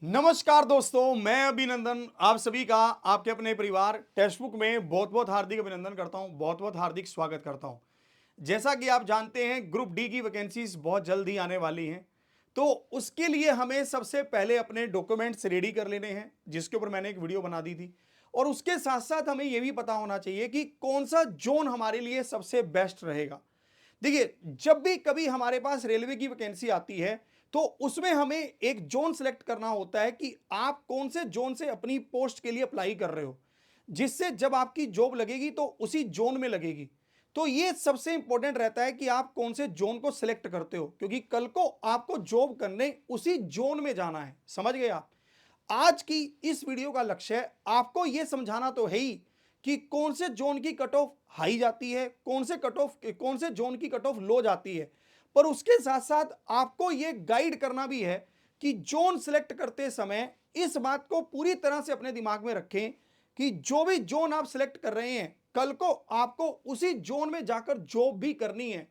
नमस्कार दोस्तों, मैं अभिनंदन आप सभी का आपके अपने परिवार टेक्स्ट बुक में बहुत बहुत हार्दिक अभिनंदन करता हूं, बहुत बहुत हार्दिक स्वागत करता हूं। जैसा कि आप जानते हैं ग्रुप डी की वैकेंसीज बहुत जल्द ही आने वाली हैं। तो उसके लिए हमें सबसे पहले अपने डॉक्यूमेंट्स रेडी कर लेने हैं, जिसके ऊपर मैंने एक वीडियो बना दी थी। और उसके साथ साथ हमें यह भी पता होना चाहिए कि कौन सा जोन हमारे लिए सबसे बेस्ट रहेगा। देखिए, जब भी कभी हमारे पास रेलवे की वैकेंसी आती है तो उसमें हमें एक जोन सेलेक्ट करना होता है कि आप कौन से जोन से अपनी पोस्ट के लिए अप्लाई कर रहे हो, जिससे जब आपकी जॉब लगेगी तो उसी जोन में लगेगी। तो ये सबसे इंपॉर्टेंट रहता है कि आप कौन से जोन को सिलेक्ट करते हो, क्योंकि कल को आपको जॉब करने उसी जोन में जाना है। समझ गए आप? आज की इस वीडियो का लक्ष्य आपको यह समझाना तो है ही कि कौन से जोन की कट ऑफ हाई जाती है, कौन से जोन की कट ऑफ लो जाती है। पर उसके साथ साथ आपको यह गाइड करना भी है कि जोन सिलेक्ट करते समय इस बात को पूरी तरह से अपने दिमाग में रखें कि जो भी जोन आप सिलेक्ट कर रहे हैं, कल को आपको उसी जोन में जाकर जॉब भी करनी है।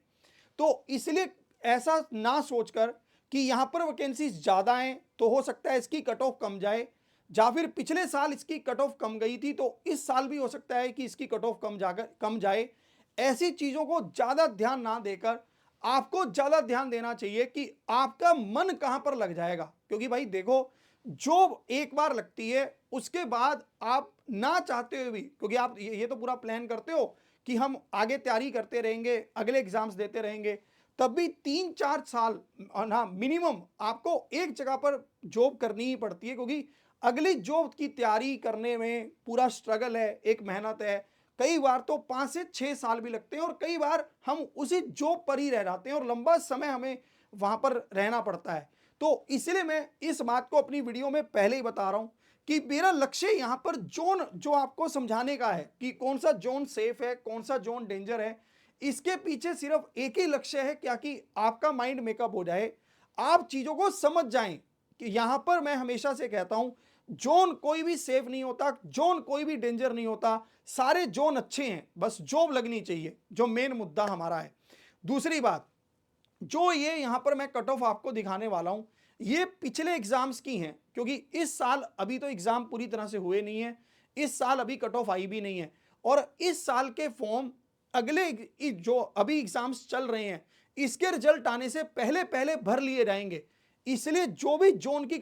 तो इसलिए ऐसा ना सोचकर कि यहां पर वैकेंसीज ज्यादा हैं तो हो सकता है इसकी कट ऑफ कम जाए, या फिर पिछले साल इसकी कट ऑफ कम गई थी तो इस साल भी हो सकता है कि इसकी कट ऑफ कम जाए। ऐसी चीजों को ज्यादा ध्यान ना देकर आपको ज्यादा ध्यान देना चाहिए कि आपका मन कहां पर लग जाएगा। क्योंकि भाई देखो, जॉब एक बार लगती है, उसके बाद आप ना चाहते हुए भी, क्योंकि आप ये तो पूरा प्लान करते हो कि हम आगे तैयारी करते रहेंगे, अगले एग्जाम्स देते रहेंगे, तब भी 3-4 साल ना मिनिमम आपको एक जगह पर जॉब करनी ही पड़ती है, क्योंकि अगली जॉब की तैयारी करने में पूरा स्ट्रगल है, एक मेहनत है। कई बार तो 5 से 6 साल भी लगते हैं और कई बार हम उसी जॉब पर ही रह जाते हैं और लंबा समय हमें वहां पर रहना पड़ता है। तो इसलिए मैं इस बात को अपनी वीडियो में पहले ही बता रहा हूं कि मेरा लक्ष्य यहां पर जोन जो आपको समझाने का है कि कौन सा जोन सेफ है, कौन सा जोन डेंजर है। इसके पीछे सिर्फ एक ही लक्ष्य है, क्या कि आपका माइंड मेकअप हो जाए, आप चीजों को समझ जाएं कि यहां पर मैं हमेशा से कहता हूं जोन कोई भी सेफ नहीं होता, जोन कोई भी डेंजर नहीं होता। सारे जोन अच्छे हैं, बस जॉब लगनी चाहिए, जो मेन मुद्दा हमारा है। दूसरी बात, जो ये यहां पर मैं कट ऑफ आपको दिखाने वाला हूं, ये पिछले एग्जाम्स की हैं, क्योंकि इस साल अभी तो एग्जाम पूरी तरह से हुए नहीं है, इस साल अभी कट ऑफ आई भी नहीं है। और इस साल के फॉर्म अगले जो अभी एग्जाम्स चल रहे हैं, इसके रिजल्ट आने से पहले पहले भर लिए जाएंगे। इसलिए जो भी जोन की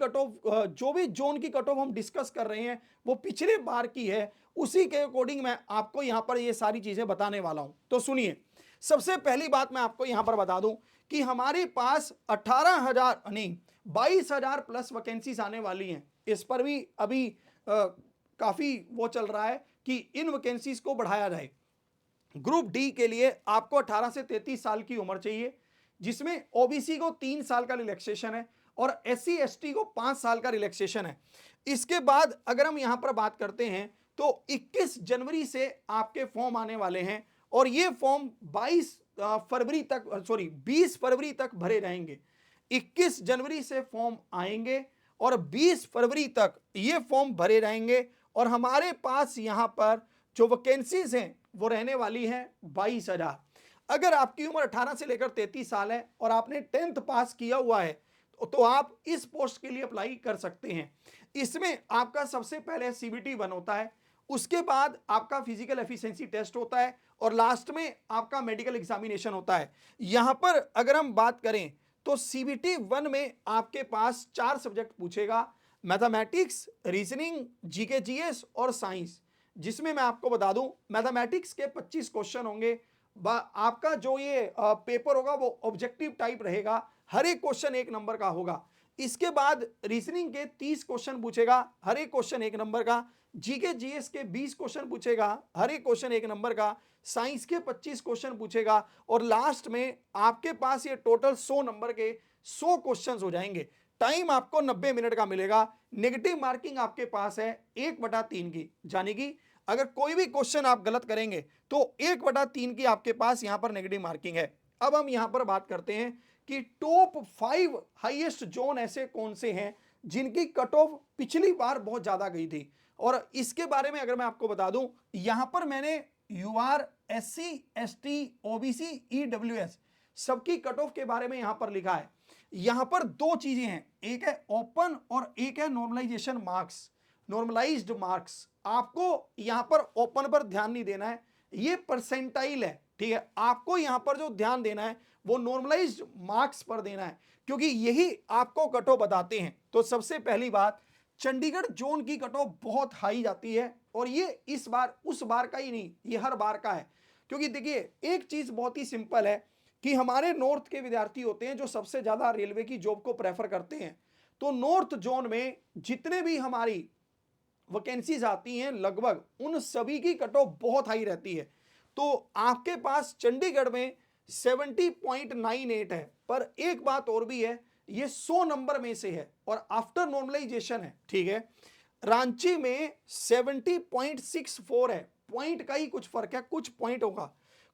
कट ऑफ हम डिस्कस कर रहे हैं वो पिछले बार की है, उसी के अकॉर्डिंग मैं आपको यहां पर ये सारी चीजें बताने वाला हूं। तो सुनिए, सबसे पहली बात मैं आपको यहां पर बता दूं कि हमारे पास 18,000 नहीं 22,000 प्लस वैकेंसीज आने वाली हैं। इस पर भी अभी काफी वो चल रहा है कि इन वैकेंसीज को बढ़ाया जाए। ग्रुप डी के लिए आपको 18 से 33 साल की उम्र चाहिए, जिसमें ओबीसी को 3 साल का रिलैक्सेशन है और एससी एसटी को 5 साल का रिलैक्सेशन है। इसके बाद अगर हम यहां पर बात करते हैं तो 21 जनवरी से आपके फॉर्म आने वाले हैं और ये फॉर्म 20 फरवरी तक भरे जाएंगे। 21 जनवरी से फॉर्म आएंगे और 20 फरवरी तक ये फॉर्म भरे जाएंगे और हमारे पास यहां पर जो वैकेंसीज हैं वो रहने वाली है 22,000। अगर आपकी उम्र 18 से लेकर 33 साल है और आपने 10th पास किया हुआ है तो आप इस पोस्ट के लिए अप्लाई कर सकते हैं। इसमें आपका सबसे पहले सीबीटी 1 होता है, उसके बाद आपका फिजिकल एफिशिएंसी टेस्ट होता है और लास्ट में आपका मेडिकल एग्जामिनेशन होता है। यहां पर अगर हम बात करें तो सीबीटी 1 में आपके पास 4 सब्जेक्ट पूछेगा, मैथमेटिक्स, रीजनिंग, जीके जीएस और साइंस। जिसमें मैं आपको बता दूं मैथमेटिक्स के 25 क्वेश्चन होंगे। आपका जो ये पेपर होगा वो ऑब्जेक्टिव टाइप रहेगा, हर एक क्वेश्चन 1 नंबर का होगा। इसके बाद रीजनिंग के 30 क्वेश्चन पूछेगा, हर एक क्वेश्चन 1 नंबर का। जीके जीएस के 20 क्वेश्चन पूछेगा, हर एक क्वेश्चन 1 नंबर का। साइंस के 25 क्वेश्चन पूछेगा और लास्ट में आपके पास ये टोटल 100 नंबर के 100 क्वेश्चन हो जाएंगे। टाइम आपको 90 मिनट का मिलेगा। नेगेटिव मार्किंग आपके पास है 1/3 की, यानी कि अगर कोई भी क्वेश्चन आप गलत करेंगे तो 1/3 की आपके पास यहां पर नेगेटिव मार्किंग है। अब हम यहां पर बात करते हैं कि टॉप 5 हाईएस्ट जोन ऐसे कौन से हैं जिनकी कट ऑफ पिछली बार बहुत ज्यादा गई थी। और इसके बारे में अगर मैं आपको बता दूं, यहां पर मैंने UR, SC, ST, OBC, EWS सबकी कट ऑफ के बारे में यहां पर लिखा है। यहां पर दो चीजें हैं, एक है ओपन और एक है नॉर्मलाइजेशन मार्क्स, नॉर्मलाइज्ड मार्क्स। आपको यहां पर ओपन पर ध्यान नहीं देना है, ये परसेंटाइल है, ठीक है। आपको यहां पर जो ध्यान देना है वो नॉर्मलाइज्ड मार्क्स पर देना है, क्योंकि यही आपको कट ऑफ बताते हैं। तो सबसे पहली बात, चंडीगढ़ जोन की कट ऑफ बहुत हाई जाती है, और ये इस बार उस बार का ही नहीं, ये हर बार का है। क्योंकि देखिए एक चीज बहुत ही सिंपल है कि हमारे नॉर्थ के विद्यार्थी होते हैं जो सबसे ज्यादा रेलवे की जॉब को प्रेफर करते हैं। तो नॉर्थ जोन में जितने भी हमारी वैकेंसीज आती हैं लगभग उन सभी की कट ऑफ बहुत हाई रहती है। तो आपके पास चंडीगढ़ में 70.98 है, पर एक बात और भी है, ये 100 नंबर में से है और आफ्टर नॉर्मलाइजेशन है, ठीक है। रांची में 70.64 है, पॉइंट का ही कुछ फर्क है, कुछ पॉइंट होगा।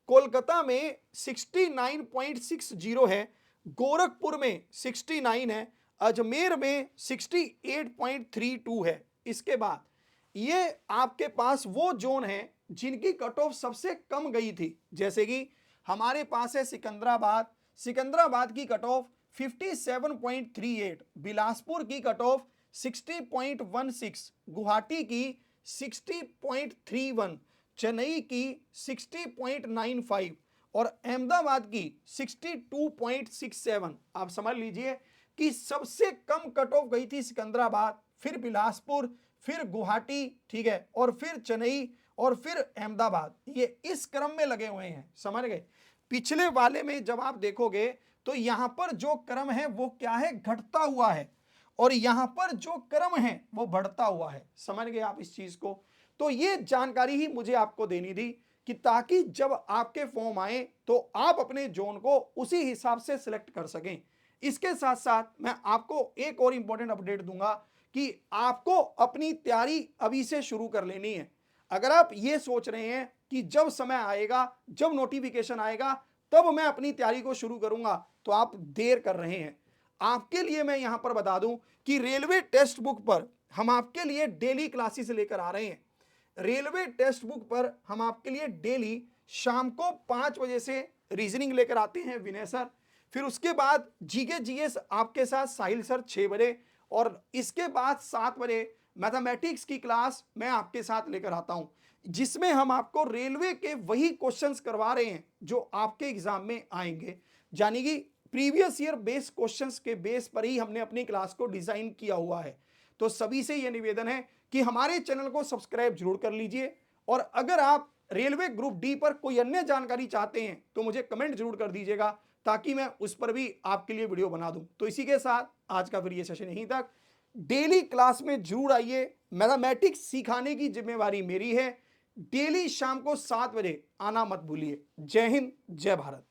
कोलकाता में 69.60 है, गोरखपुर में 69 है, अजमेर में 68.32 है। इसके बाद ये आपके पास वो जोन है जिनकी कट ऑफ सबसे कम गई थी, जैसे कि हमारे पास है सिकंदराबाद, सिकंदराबाद की कट ऑफ 57.38, बिलासपुर की कट ऑफ 60.16, गुवाहाटी की 60.31, चेन्नई की 60.95 और अहमदाबाद की 62.67। आप समझ लीजिए कि सबसे कम कट ऑफ गई थी सिकंदराबाद, फिर बिलासपुर, फिर गुवाहाटी, ठीक है, और फिर चेन्नई और फिर अहमदाबाद, ये इस क्रम में लगे हुए हैं, समझ गए। पिछले वाले में जब आप देखोगे तो यहां पर जो क्रम है वो क्या है, घटता हुआ है, और यहां पर जो क्रम है वो बढ़ता हुआ है, समझ गए आप इस चीज को। तो ये जानकारी ही मुझे आपको देनी थी कि ताकि जब आपके फॉर्म आए तो आप अपने जोन को उसी हिसाब से सिलेक्ट कर सकें। इसके साथ साथ मैं आपको एक और इंपॉर्टेंट अपडेट दूंगा कि आपको अपनी तैयारी अभी से शुरू कर लेनी है। अगर आप ये सोच रहे हैं कि जब समय आएगा, जब नोटिफिकेशन आएगा तब मैं अपनी तैयारी को शुरू करूंगा, तो आप देर कर रहे हैं। आपके लिए मैं यहां पर बता दूं कि रेलवे टेक्स्ट बुक पर हम आपके लिए डेली क्लासेस लेकर आ रहे हैं। रेलवे टेक्स्ट बुक पर हम आपके लिए डेली शाम को 5 बजे से रीजनिंग लेकर आते हैं विनय सर, फिर उसके बाद जीके जीएस आपके साथ साहिल सर 6 बजे, और इसके बाद 7 बजे मैथमेटिक्स की क्लास मैं आपके साथ लेकर आता हूं, जिसमें हम आपको रेलवे के वही क्वेश्चंस करवा रहे हैं जो आपके एग्जाम में आएंगे, यानी कि प्रीवियस ईयर बेस क्वेश्चंस के बेस पर ही हमने अपनी क्लास को डिजाइन किया हुआ है। तो सभी से यह निवेदन है कि हमारे चैनल को सब्सक्राइब जरूर कर लीजिए, और अगर आप रेलवे ग्रुप डी पर कोई अन्य जानकारी चाहते हैं तो मुझे कमेंट जरूर कर दीजिएगा, ताकि मैं उस पर भी आपके लिए वीडियो बना दूं। तो इसी के साथ आज का फिर ये सेशन यहीं तक। डेली क्लास में जरूर आइए, मैथमेटिक्स सिखाने की जिम्मेवारी मेरी है। डेली शाम को 7 बजे आना मत भूलिए। जय हिंद, जय भारत।